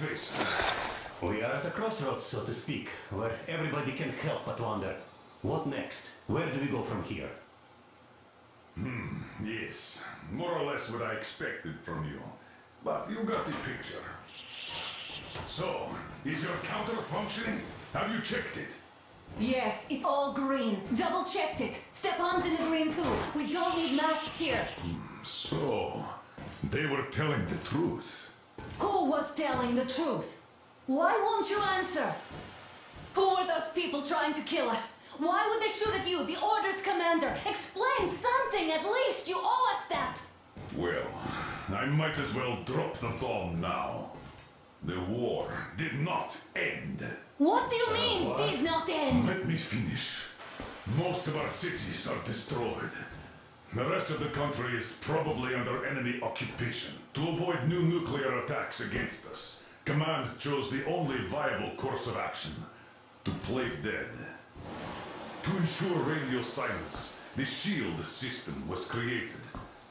face. We are at a crossroads, so to speak, where everybody can help but wonder, what next? Where do we go from here? Yes, more or less what I expected from you. But you got the picture. So, is your counter functioning? Have you checked it? Yes, it's all green. Double checked it. Stepan's in the green too. We don't need masks here. So, they were telling the truth. Who was telling the truth? Why won't you answer? Who were those people trying to kill us? Why would they shoot at you, the Order's commander? Explain something, at least! You owe us that! Well, I might as well drop the bomb now. The war did not end. What do you mean, did not end? Let me finish. Most of our cities are destroyed. The rest of the country is probably under enemy occupation. To avoid new nuclear attacks against us, Command chose the only viable course of action: to play dead. To ensure radio silence, the SHIELD system was created.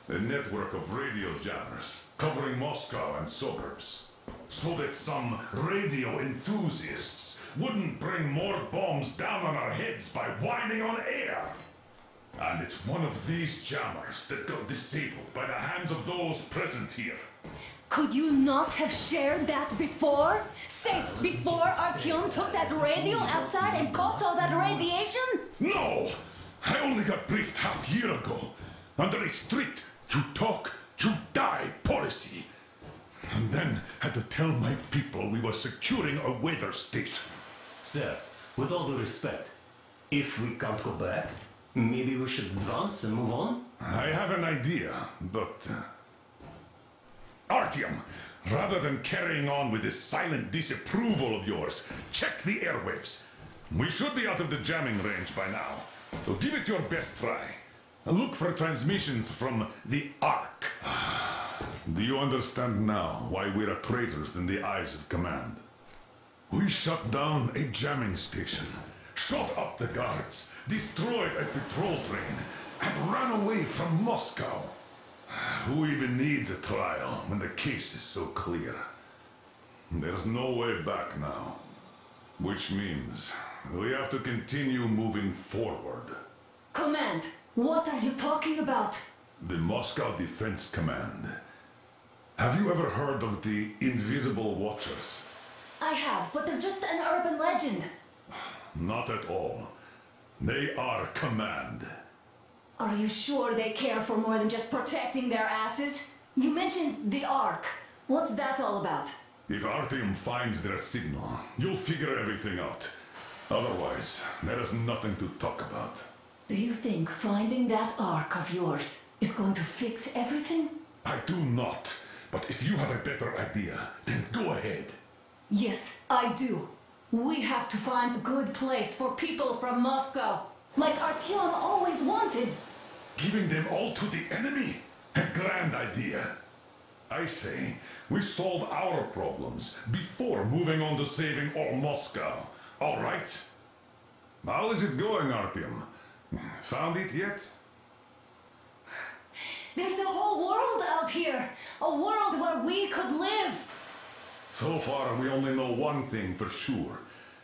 A network of radio jammers covering Moscow and suburbs. So that some radio enthusiasts wouldn't bring more bombs down on our heads by whining on air. And it's one of these jammers that got disabled by the hands of those present here. Could you not have shared that before? Say, before Artyom took that radio outside and caught all that radiation? No! I only got briefed half year ago, under a strict you talk, you die policy. And then had to tell my people we were securing a weather station. Sir, with all due respect, if we can't go back, maybe we should advance and move on? I have an idea, but... Artyom, rather than carrying on with this silent disapproval of yours, check the airwaves. We should be out of the jamming range by now, so give it your best try. Look for transmissions from the Ark. Do you understand now why we're traitors in the eyes of Command? We shut down a jamming station, shot up the guards, destroyed a patrol train, and ran away from Moscow. Who even needs a trial when the case is so clear? There's no way back now. Which means we have to continue moving forward. Command, what are you talking about? The Moscow Defense Command. Have you ever heard of the Invisible Watchers? I have, but they're just an urban legend. Not at all. They are Command. Are you sure they care for more than just protecting their asses? You mentioned the Ark. What's that all about? If Artyom finds their signal, you'll figure everything out. Otherwise, there is nothing to talk about. Do you think finding that Ark of yours is going to fix everything? I do not. But if you have a better idea, then go ahead. Yes, I do. We have to find a good place for people from Moscow, like Artyom always wanted. Giving them all to the enemy? A grand idea. I say, we solve our problems before moving on to saving all Moscow. All right? How is it going, Artyom? Found it yet? There's a whole world out here. A world where we could live. So far, we only know one thing for sure.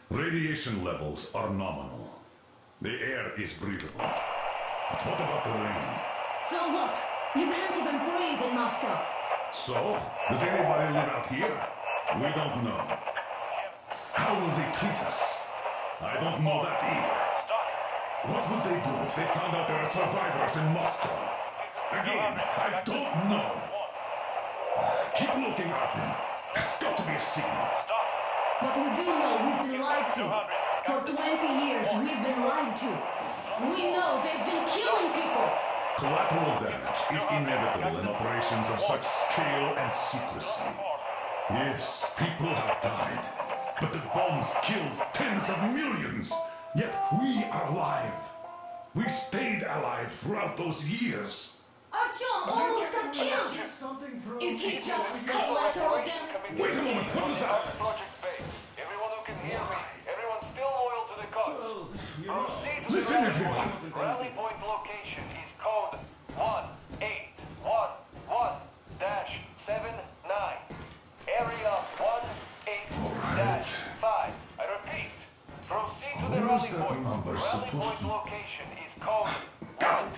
Radiation levels are nominal. The air is breathable. But what about the rain? So what? You can't even breathe in Moscow. So? Does anybody live out here? We don't know. How will they treat us? I don't know that either. What would they do if they found out there are survivors in Moscow? Again, I don't know. Keep looking at them. There's got to be a signal. But we do know we've been lied to. For 20 years, we've been lied to. We know they've been killing people. Collateral damage is inevitable in operations of such scale and secrecy. Yes, people have died, but the bombs killed tens of millions. Yet we are alive. We stayed alive throughout those years. Artyom almost got killed. Is he just collateral damage? Wait a moment, what was that? Everyone who can hear me, everyone's still loyal to the cause. Proceed to Listen, the everyone. rally point location is code 1811-79. Area 1 Code Got it.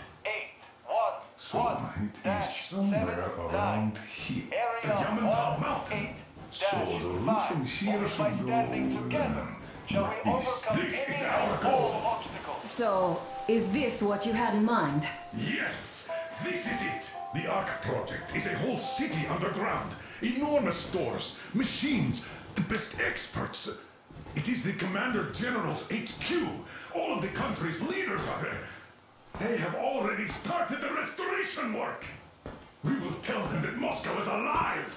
181. So it is somewhere around here. The Yamantau Mountain. So the route from here should go... Shall we overcome This is any our and goal. all obstacles? So, is this what you had in mind? Yes, this is it. The Ark Project is a whole city underground. Enormous stores, machines, the best experts. It is the Commander General's HQ. All of the country's leaders are there. They have already started the restoration work. We will tell them that Moscow is alive.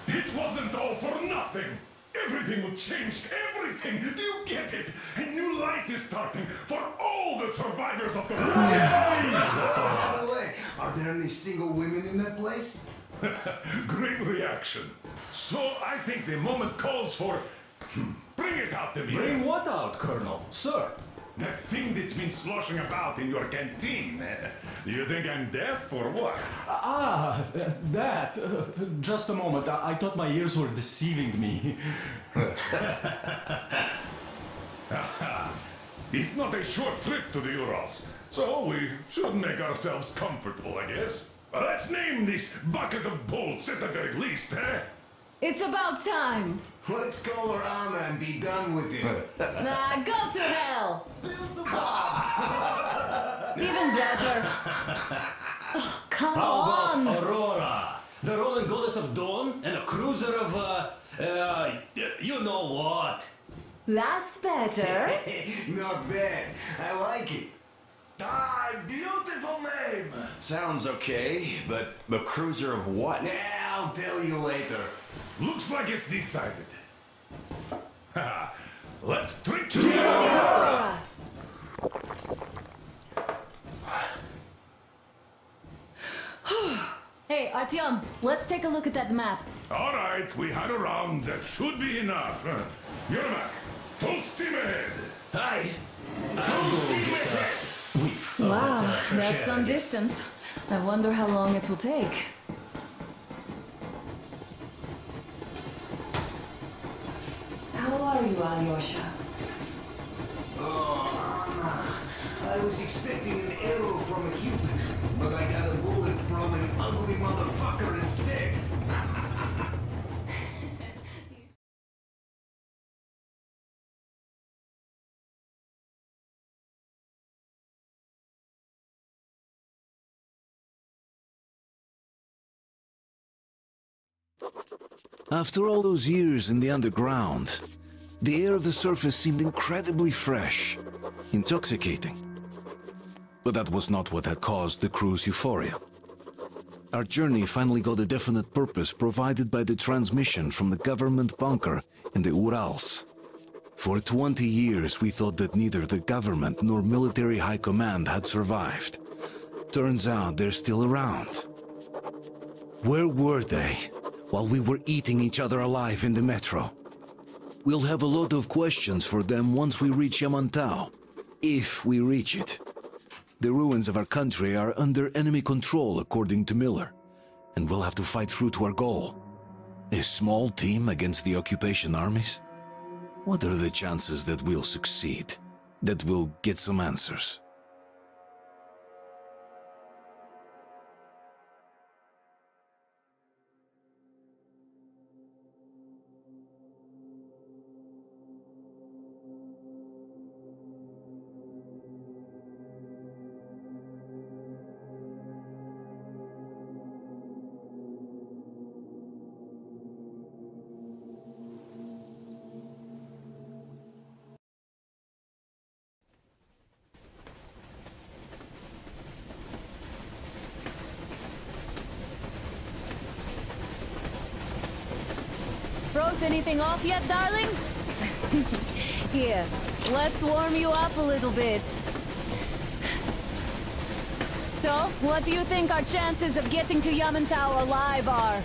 It wasn't all for nothing. Everything will change, everything! Do you get it? A new life is starting for all the survivors of the war! By the way, are there any single women in that place? Great reaction. So I think the moment calls for... Bring it out, Demir. Bring what out, Colonel? Sir? That thing that's been sloshing about in your canteen. Do you think I'm deaf or what? That. Just a moment. I thought my ears were deceiving me. It's not a short trip to the Urals, so we should make ourselves comfortable, I guess. Let's name this bucket of bolts at the very least, eh? It's about time! Let's call her Anna and be done with it. Nah, go to hell! Even better. Oh, come How on! about Aurora? The Roman goddess of dawn and a cruiser of, you know what? That's better. Not bad. I like it. Ah, beautiful name. Sounds okay, but the cruiser of what? Yeah, I'll tell you later. Looks like it's decided. Let's drink to Aurora! Hey, Artyom, let's take a look at that map. All right, we had a round. That should be enough. Yermak, full steam ahead. Hi. Full steam ahead. Wow, that's some distance. I wonder how long it will take. How are you, Alyosha? Oh, Anna. I was expecting an arrow from a Cupid, but I got a bullet from an ugly motherfucker instead. After all those years in the underground, the air of the surface seemed incredibly fresh, intoxicating. But that was not what had caused the crew's euphoria. Our journey finally got a definite purpose provided by the transmission from the government bunker in the Urals. For 20 years we thought that neither the government nor military high command had survived. Turns out they're still around. Where were they while we were eating each other alive in the metro? We'll have a lot of questions for them once we reach Yamantau, if we reach it. The ruins of our country are under enemy control, according to Miller, and we'll have to fight through to our goal. A small team against the occupation armies? What are the chances that we'll succeed, that we'll get some answers? Froze anything off yet, darling? Here, let's warm you up a little bit. So, what do you think our chances of getting to Yamantau alive are?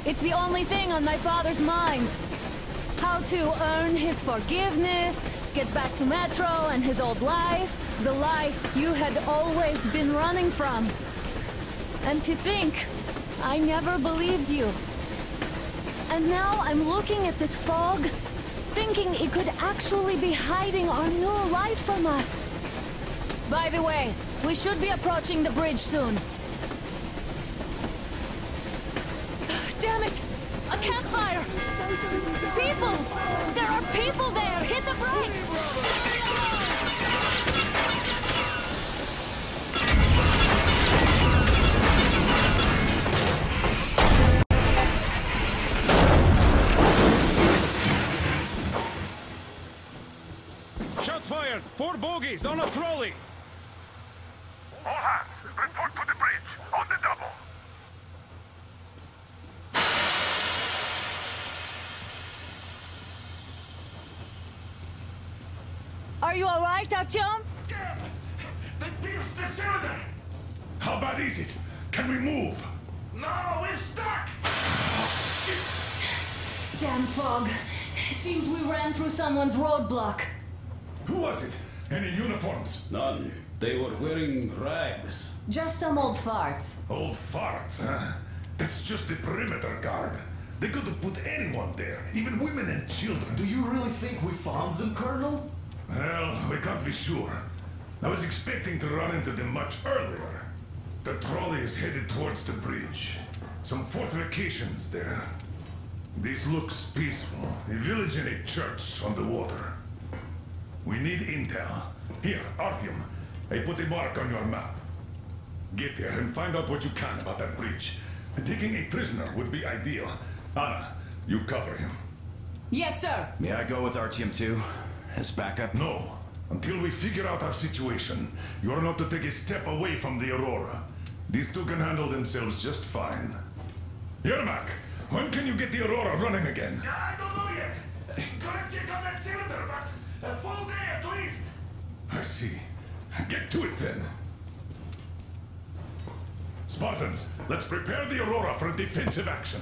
It's the only thing on my father's mind. How to earn his forgiveness, get back to Metro and his old life, the life you had always been running from. And to think, I never believed you. And now I'm looking at this fog, thinking it could actually be hiding our new life from us. By the way, we should be approaching the bridge soon. Damn it! A campfire! People! There are people there! Hit the brakes! Shots fired! 4 bogies on a trolley! All hands, report to the bridge, on the double. Are you alright, Artyom? Damn! They pierced the cylinder! How bad is it? Can we move? No, we're stuck! Oh, shit! Damn fog. Seems we ran through someone's roadblock. Who was it? Any uniforms? None. They were wearing rags. Just some old farts. Old farts, huh? That's just the perimeter guard. They could have put anyone there, even women and children. Do you really think we found them, Colonel? Well, we can't be sure. I was expecting to run into them much earlier. The trolley is headed towards the bridge. Some fortifications there. This looks peaceful. A village and a church on the water. We need intel. Here, Artyom. I put a mark on your map. Get there and find out what you can about that bridge. Taking a prisoner would be ideal. Anna, you cover him. Yes, sir. May I go with Artyom too? As backup? No. Until we figure out our situation, you are not to take a step away from the Aurora. These two can handle themselves just fine. Yermak, when can you get the Aurora running again? I don't know yet. Gonna check on that cylinder, but a full day at least. I see. Get to it then. Spartans, let's prepare the Aurora for a defensive action.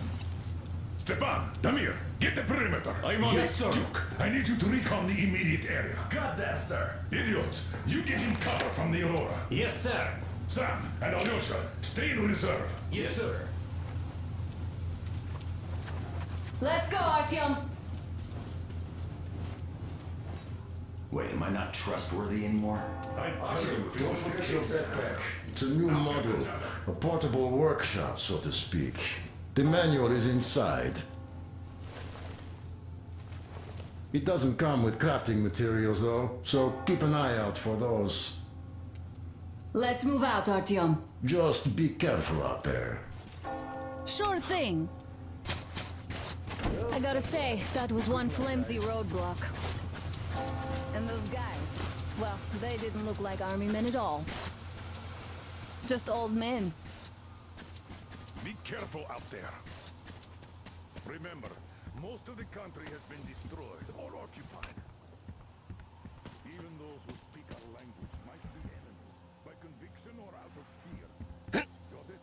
Stepan, Damir, get the perimeter. I'm on it, sir. Duke, I need you to recon the immediate area. Got that, sir. Idiot, you get in cover from the Aurora. Yes, sir. Sam and Alyosha, stay in reserve. Yes, sir. Let's go, Artyom. Wait, am I not trustworthy anymore? I tell you, if it Don't was the forget your case. backpack. It's a new model, a portable workshop, so to speak. The manual is inside. It doesn't come with crafting materials, though, so keep an eye out for those. Let's move out, Artyom. Just be careful out there. Sure thing. I gotta say, that was one flimsy roadblock. And those guys, well, they didn't look like army men at all. Just old men. Be careful out there. Remember, most of the country has been destroyed or occupied. Even those who speak our language might be enemies, by conviction or out of fear. Got it?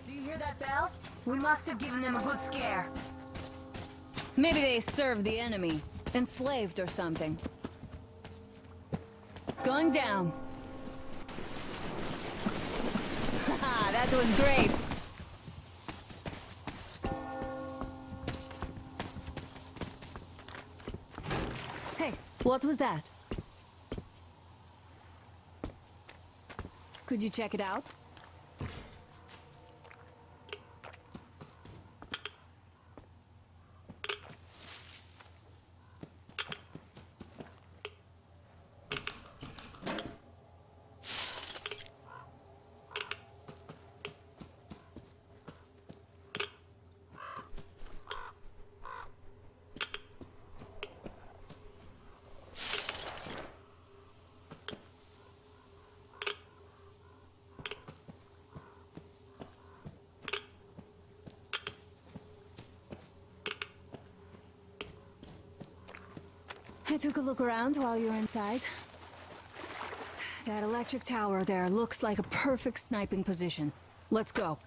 Do you hear that bell? We must have given them a good scare. Maybe they served the enemy. Enslaved or something. Going down. Haha, that was great. Hey, what was that? Could you check it out? I took a look around while you were inside. That electric tower there looks like a perfect sniping position. Let's go.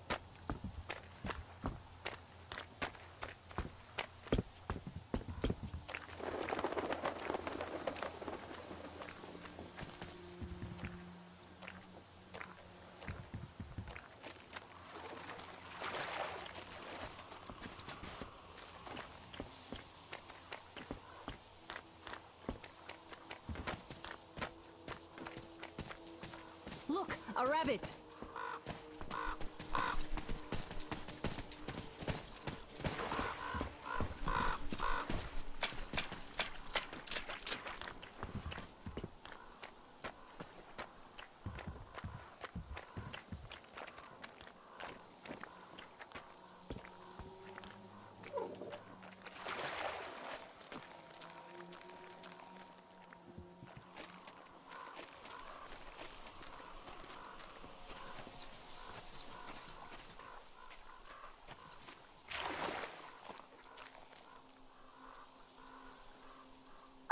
Look, a rabbit!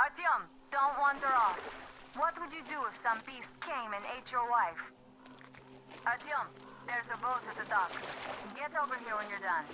Artyom, don't wander off. What would you do if some beast came and ate your wife? Artyom, there's a boat at the dock. Get over here when you're done.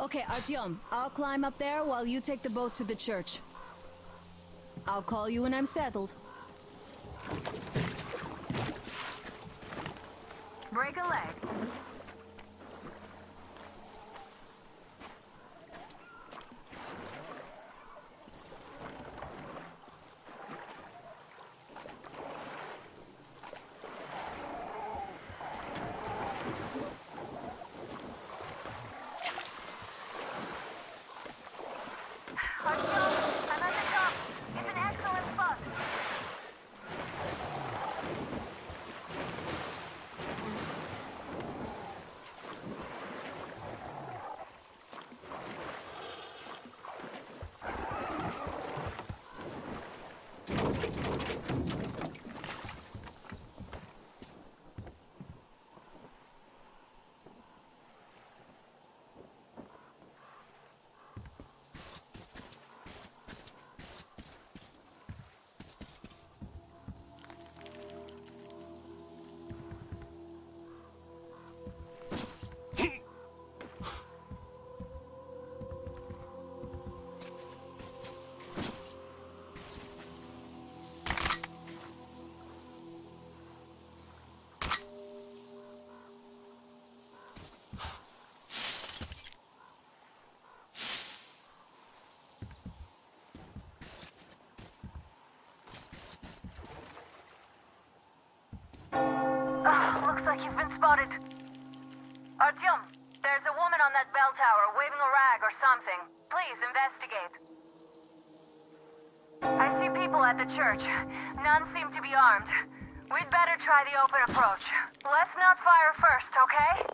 Okay, Artyom, I'll climb up there while you take the boat to the church. I'll call you when I'm settled. Break a leg. Looks like you've been spotted. Artyom, there's a woman on that bell tower waving a rag or something. Please investigate. I see people at the church. None seem to be armed. We'd better try the open approach. Let's not fire first, okay?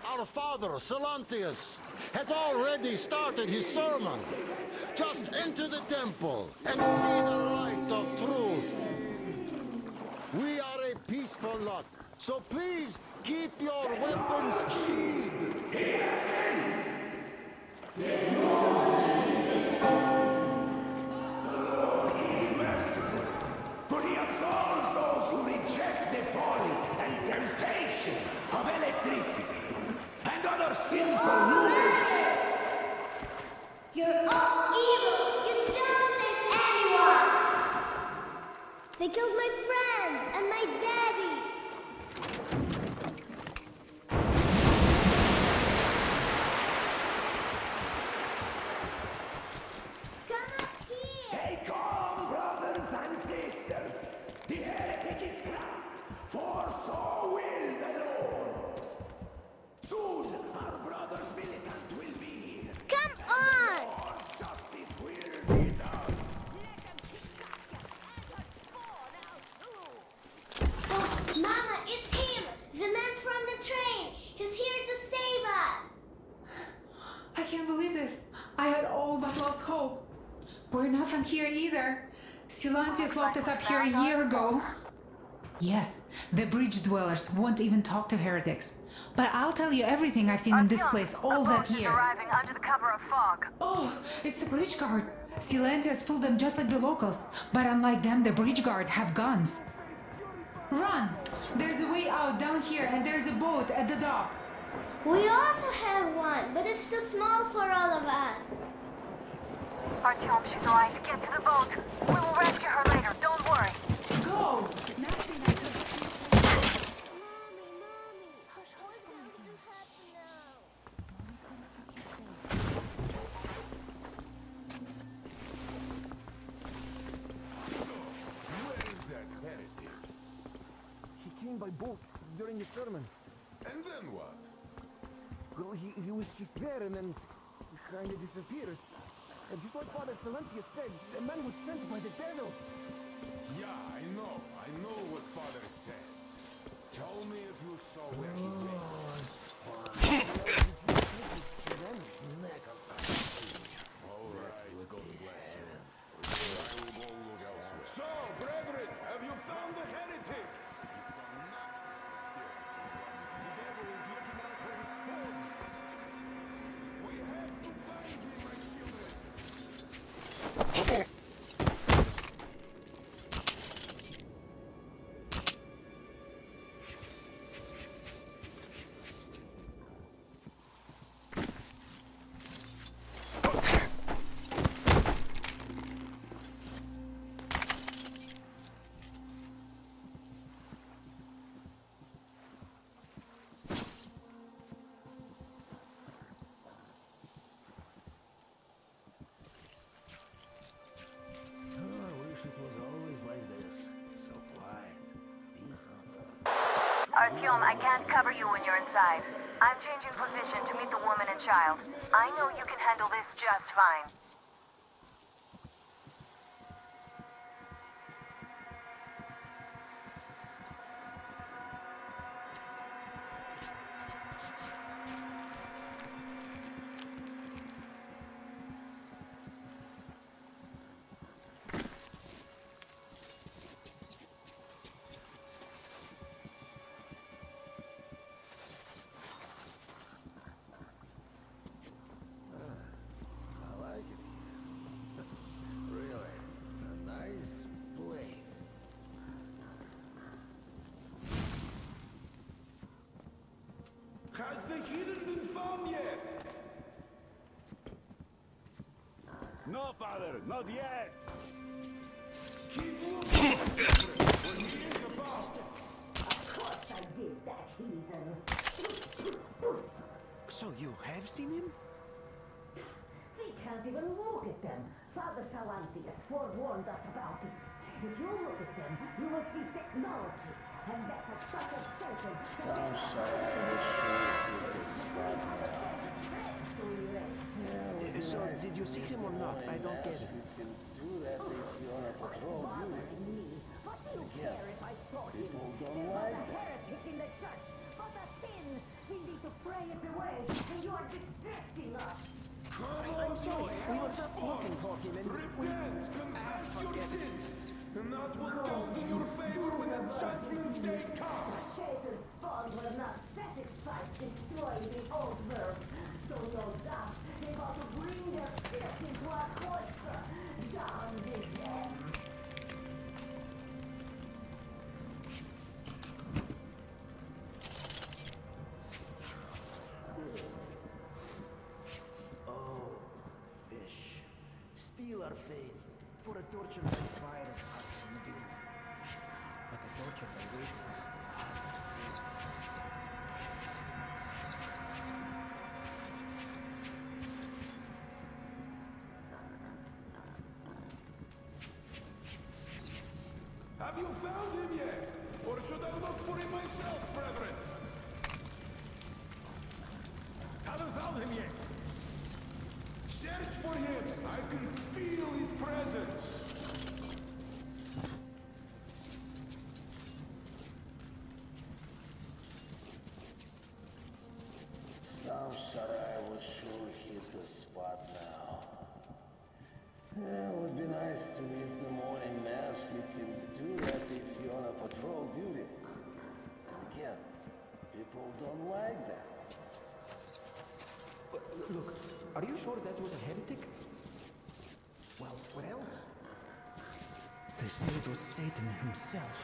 Our father, Silanthius, has already started his sermon. Just enter the temple and see the light of truth. We are a peaceful lot, so please keep your weapons sheathed. But he absolves those who reject the folly and temptation of electricity. They killed my friends and my daddy. Come up here. Stay calm, brothers and sisters. The heretic is trapped, for so will the Lord. Soon, our brother's militant will be here. Come on! Lord's justice will be done. Oh, Mama, it's him! The man from the train! He's here to save us! I can't believe this. I had all but lost hope. We're not from here either. Silantius locked us up here a year ago. Yes, the bridge dwellers won't even talk to heretics. But I'll tell you everything I've seen in this place all that year. Arriving under the cover of fog. Oh, it's the bridge guard. Silantius fooled them just like the locals. But unlike them, the bridge guard have guns. Run! There's a way out down here and there's a boat at the dock. We also have one, but it's too small for all of us. Artyom, she's alright. Get to the boat. We will rescue her later. Don't worry. Go! Mommy, hush, what's going to happen now? Where is that heretic? He came by boat during the sermon. And then what? Well, he was just there and then he kind of disappeared. And just like Father Silantius said, the man was sent by the devil. Yeah, I know what Father said. Tell me if you saw where he went. All right, God bless you. I will go look elsewhere. So, brethren, have you found the heretic? The devil is looking out for his spawn. We have to find him, my children. Artyom, I can't cover you when you're inside. I'm changing position to meet the woman and child. I know you can handle this just fine. Has the hidden been found yet? No, Father, not yet. Keep looking. When he is about. Of course I did that, heathen. So you have seen him? We can't even look at them. Father Silantius forewarned us about it. If you look at them, you will see technology. And that's a such a Satan. I'm sorry for this So, did you see him or not? I don't get it. You can do that if you're on a patrol duty. What do you care if I saw him? People don't He was like a heretic in the church. But a sin. We need to pray it away. And you are distracting us. I'm sorry. We were just looking for him and Repent, confess your sins, and that will count in your favor when the judgment day comes. Satan's spawn were not satisfied destroying the old world. So no doubt they want to bring their filth into our cloister. Down with them. Oh, fish. Steal our faith for a torture by fire of what you do. Have you found him yet? Or should I look for him myself, brethren? Haven't found him yet. Search for him. I can feel his presence. Some Sarai was sure hit the spot now. It would be nice to miss the morning mass. You can do that if you're on a patrol duty. Again, people don't like that. Look, are you sure that was a heretic? Well, what else? They say it was Satan himself.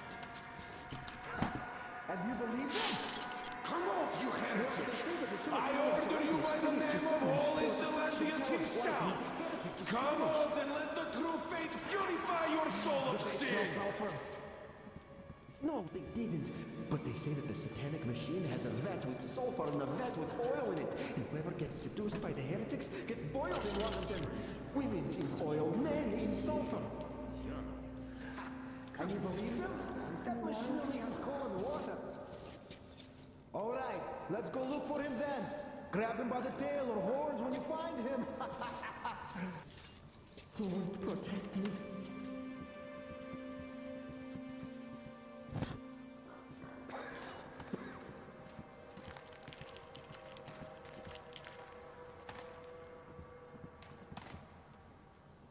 And you believe them? Come on, you heretic! I order you by the name of Holy Silendius himself! Come out and let the true faith purify your soul of sin! No, they didn't. But they say that the satanic machine has a vat with sulfur and a vat with oil in it. And whoever gets seduced by the heretics gets boiled in one of them. Women in oil, men in sulfur. Can you believe them? That machinery has coal and water. All right, let's go look for him then. Grab him by the tail or horns when you find him. Lord, protect me.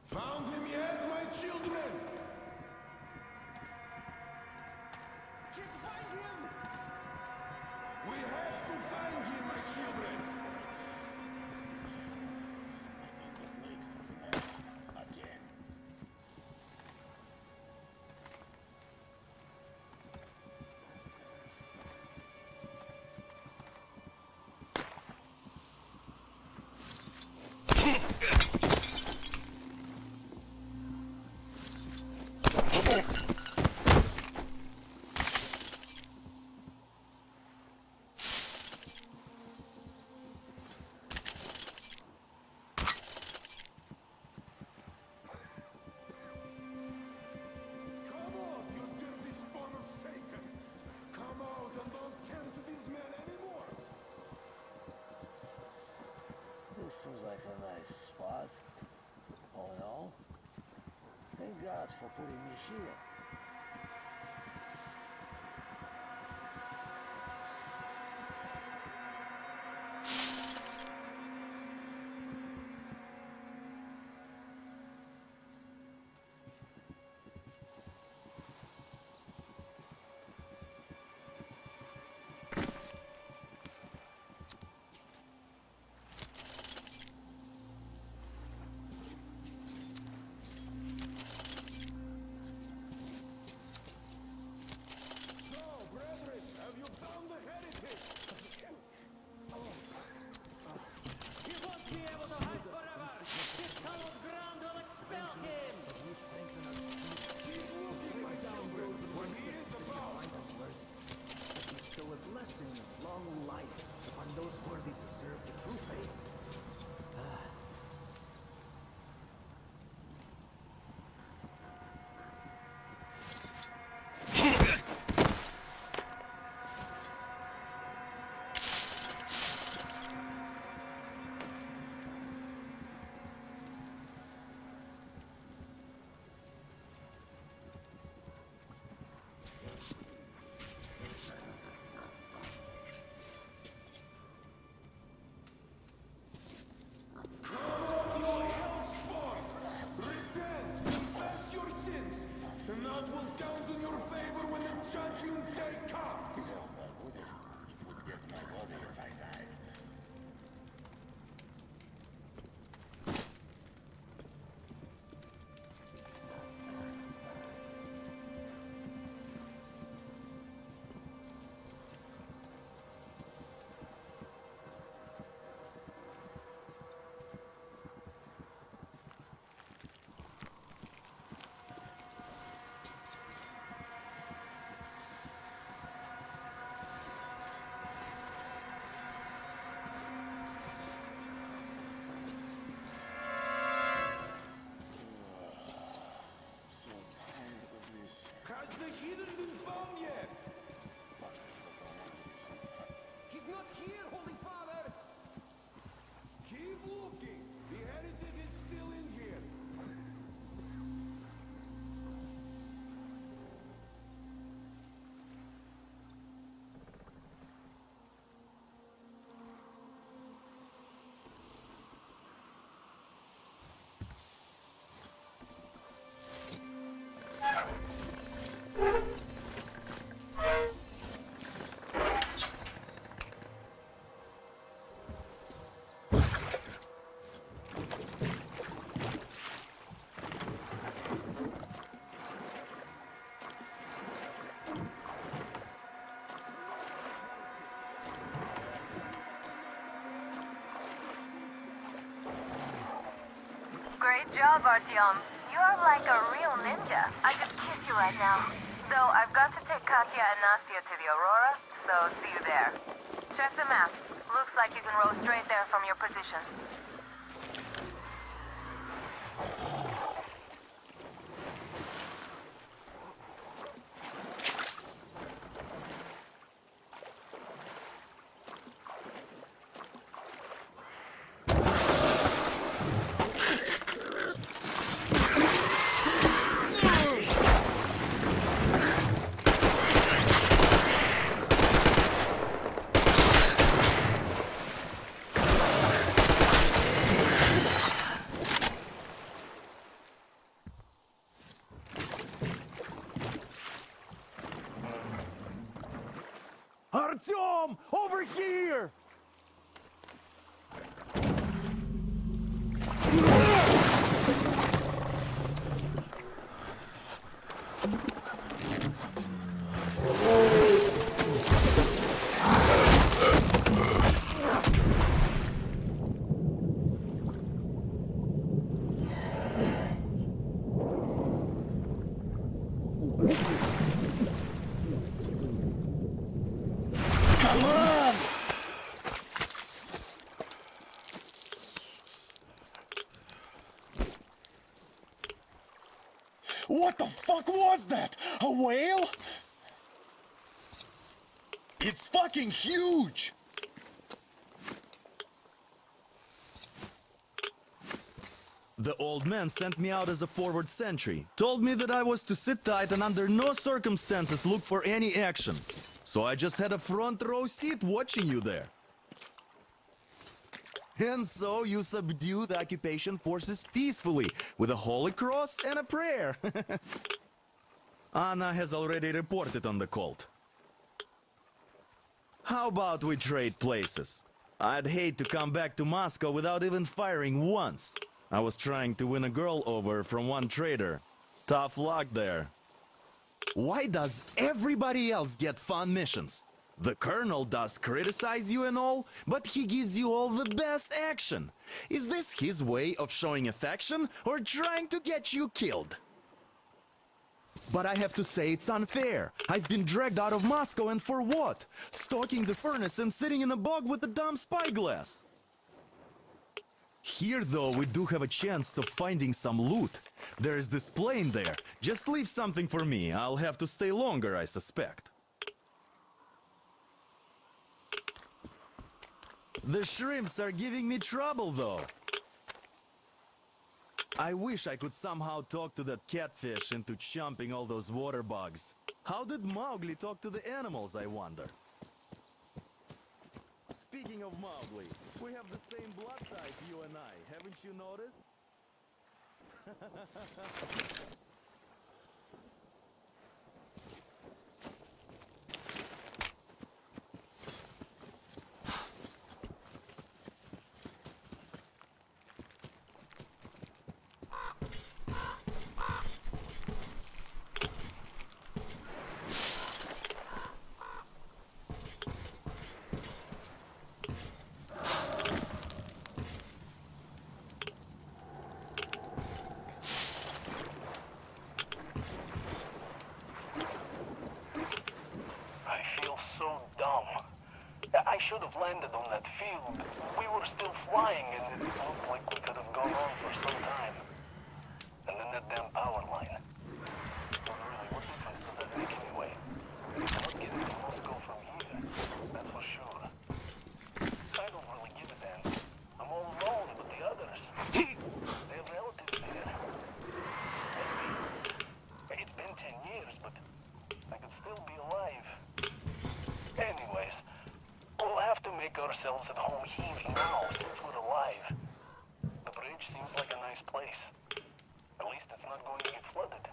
Found him yet, my children? Can't find him! We have to find him, my children! Again. This seems like a nice spot. All in all, thank God for putting me here. It's not here, Holy Father! Keep looking! The heretic is still in here! Great job, Artyom. You are like a real ninja. I could kiss you right now. Though I've got to take Katya and Nastya to the Aurora, so see you there. Check the map. Looks like you can row straight there from your position. Artyom! Over here! Come on! What the fuck was that? A whale? It's fucking huge! The old man sent me out as a forward sentry. Told me that I was to sit tight and under no circumstances look for any action. So I just had a front row seat watching you there. And so you subdue the occupation forces peacefully, with a holy cross and a prayer. Anna has already reported on the cult. How about we trade places? I'd hate to come back to Moscow without even firing once. I was trying to win a girl over from one trader. Tough luck there. Why does everybody else get fun missions? The colonel does criticize you and all, but he gives you all the best action. Is this his way of showing affection or trying to get you killed? But I have to say it's unfair. I've been dragged out of Moscow, and for what? Stalking the furnace and sitting in a bog with a dumb spyglass. Here, though, we do have a chance of finding some loot. There is this plane there. Just leave something for me. I'll have to stay longer, I suspect. The shrimps are giving me trouble, though. I wish I could somehow talk to that catfish into chomping all those water bugs. How did Mowgli talk to the animals, I wonder? Speaking of Mowgli, we have the same blood type, you and I. Haven't you noticed? I should have landed on that field. We were still flying and it looked like we could have gone on for some time. And then that damn power line. But really, what difference does that make anyway? We're not getting to Moscow from here, that's for sure. ourselves at home here now, since we're alive. The bridge seems like a nice place. At least it's not going to get flooded.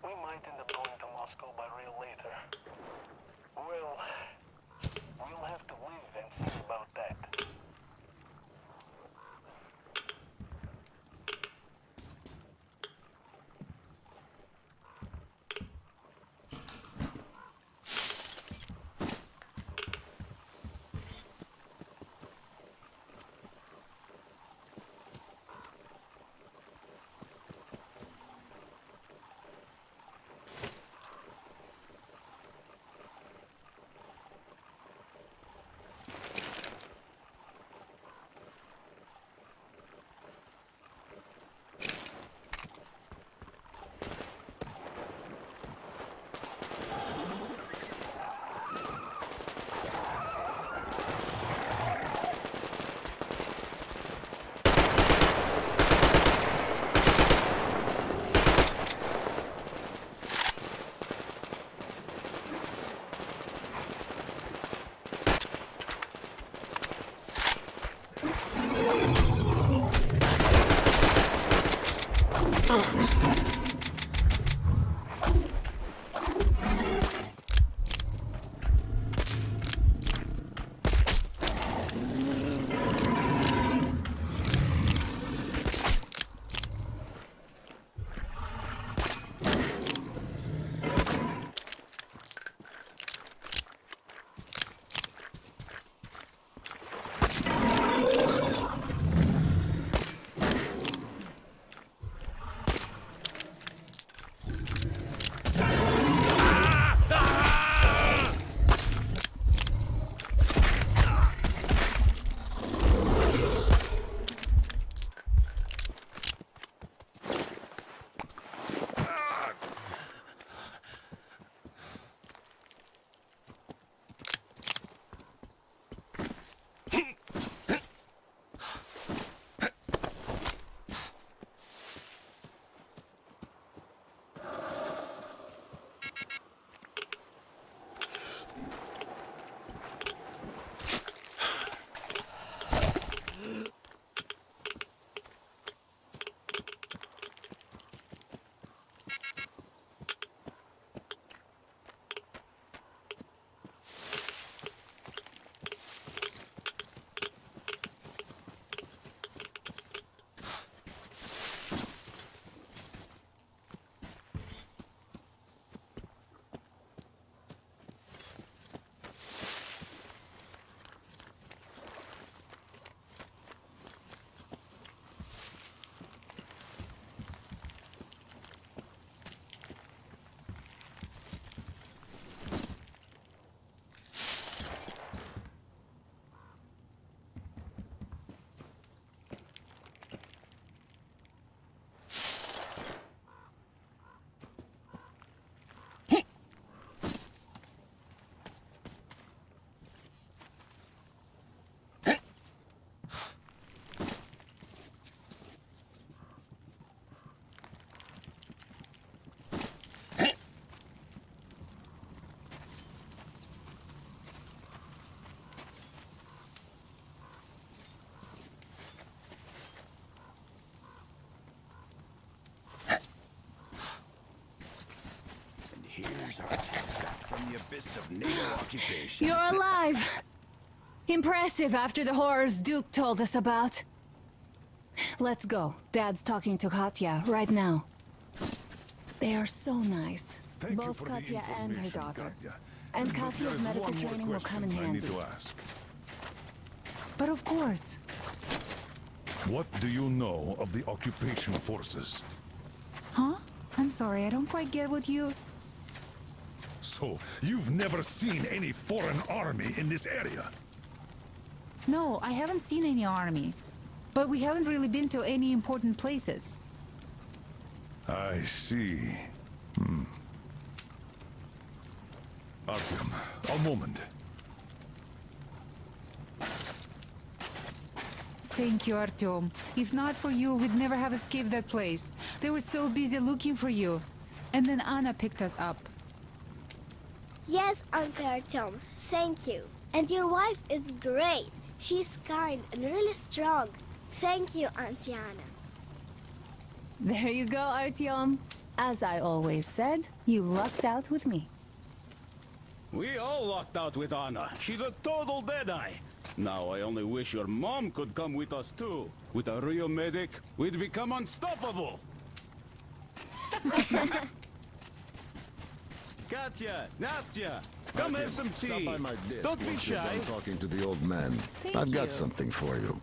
We might end up going to Moscow by rail later. Well, we'll have to live and see about that. Here's our back from the abyss of NATO occupation. You're alive! Impressive after the horrors Duke told us about. Let's go. Dad's talking to Katya right now. They are so nice. Thank you Both for the Katya and her information, daughter. Katya. And But Katya's there's medical one more training will come in question I handy. need to ask. But of course. What do you know of the occupation forces? Huh? I'm sorry, I don't quite get what you... So, you've never seen any foreign army in this area? No, I haven't seen any army. But we haven't really been to any important places. I see. Artyom, a moment. Thank you, Artyom. If not for you, we'd never have escaped that place. They were so busy looking for you. And then Anna picked us up. Yes, Uncle Artyom. Thank you. And your wife is great. She's kind and really strong. Thank you, Auntie Anna. There you go, Artyom. As I always said, you lucked out with me. We all lucked out with Anna. She's a total deadeye. Now I only wish your mom could come with us too. With a real medic, we'd become unstoppable. Katya, Nastya, come have some tea. Stop by my desk. Don't be once you're shy. done talking to the old man. Thank I've got you. something for you.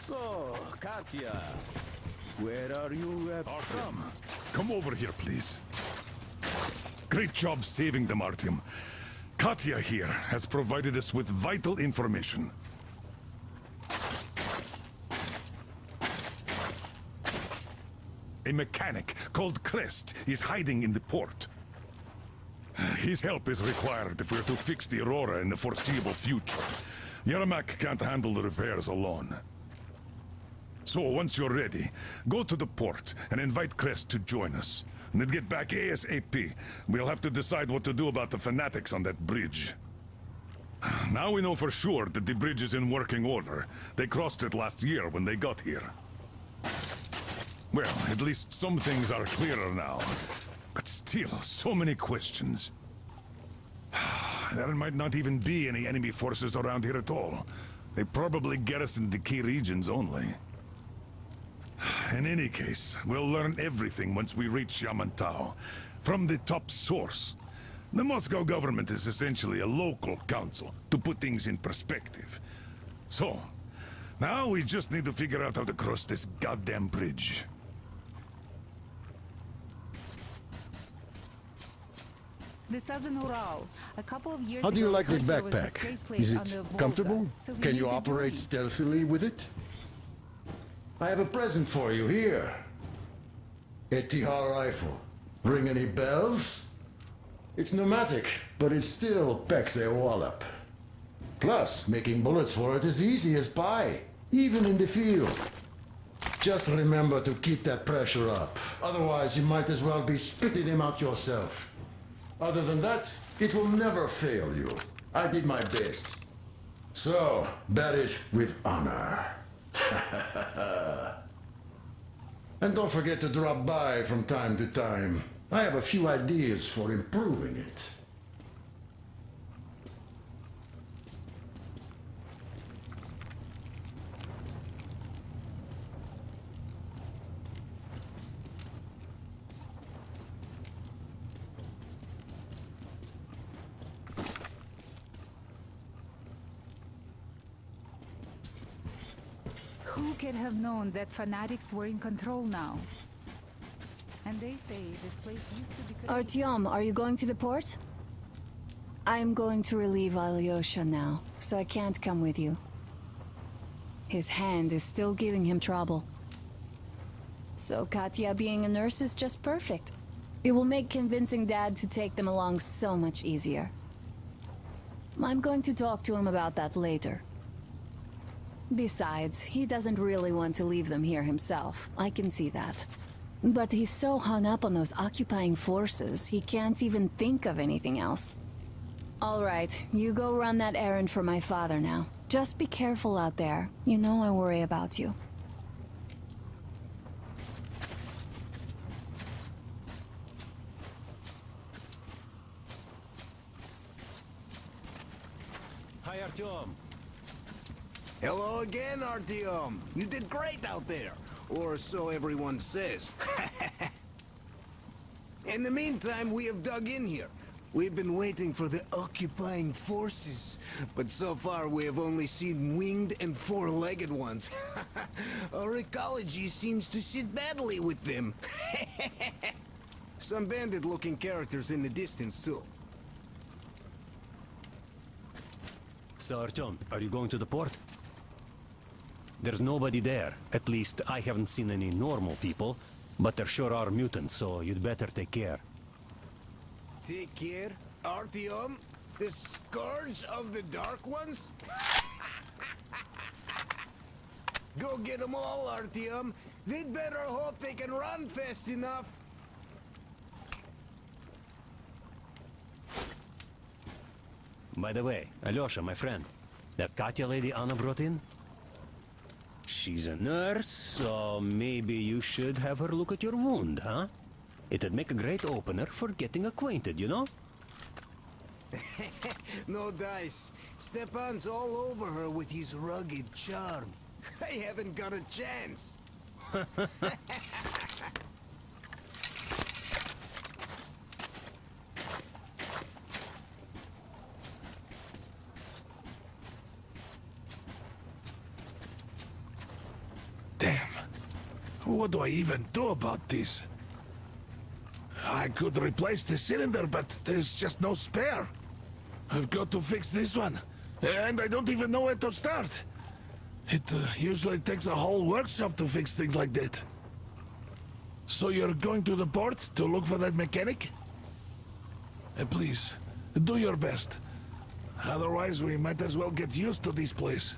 So, Katya, where are you from? Come over here, please. Great job saving them, Artyom. Katya here has provided us with vital information. A mechanic called Crest is hiding in the port. His help is required if we're to fix the Aurora in the foreseeable future. Yermak can't handle the repairs alone. So, once you're ready, go to the port and invite Crest to join us. And then get back ASAP. We'll have to decide what to do about the fanatics on that bridge. Now we know for sure that the bridge is in working order. They crossed it last year when they got here. Well, at least some things are clearer now. But still, so many questions. There might not even be any enemy forces around here at all. They probably garrisoned the key regions only. In any case, we'll learn everything once we reach Yamantau. From the top source. The Moscow government is essentially a local council, to put things in perspective. So, now we just need to figure out how to cross this goddamn bridge. The Southern Ural. A couple of years How do you ago, like your there was this backpack? great place Is on it the Volga, comfortable? so we Can you need to operate join. stealthily with it? I have a present for you here. A Tihar rifle. Ring any bells? It's pneumatic, but it still packs a wallop. Plus, making bullets for it is easy as pie, even in the field. Just remember to keep that pressure up. Otherwise, you might as well be spitting him out yourself. Other than that, it will never fail you. I did my best. So, bear it with honor. And don't forget to drop by from time to time. I have a few ideas for improving it. Who could have known that fanatics were in control now? And they say this place used to be... Artyom, are you going to the port? I'm going to relieve Alyosha now, so I can't come with you. His hand is still giving him trouble. So Katya being a nurse is just perfect. It will make convincing Dad to take them along so much easier. I'm going to talk to him about that later. Besides, he doesn't really want to leave them here himself. I can see that. But he's so hung up on those occupying forces, he can't even think of anything else. All right, you go run that errand for my father now. Just be careful out there. You know I worry about you. Hi, Artyom. Hello again, Artyom. You did great out there. Or so everyone says. In the meantime, we have dug in here. We've been waiting for the occupying forces. But so far, we have only seen winged and four-legged ones. Our ecology seems to sit badly with them. Some bandit-looking characters in the distance, too. So, Artyom, are you going to the port? There's nobody there. At least, I haven't seen any normal people. But there sure are mutants, so you'd better take care. Take care, Artyom? The scourge of the Dark Ones? Go get them all, Artyom. They'd better hope they can run fast enough. By the way, Alyosha, my friend, that Katya lady Anna brought in, she's a nurse, so maybe you should have her look at your wound, huh? It'd make a great opener for getting acquainted, you know? No dice. Stepan's all over her with his rugged charm. I haven't got a chance. Damn. What do I even do about this? I could replace the cylinder, but there's just no spare. I've got to fix this one. And I don't even know where to start. It usually takes a whole workshop to fix things like that. So you're going to the port to look for that mechanic? Please, do your best. Otherwise, we might as well get used to this place.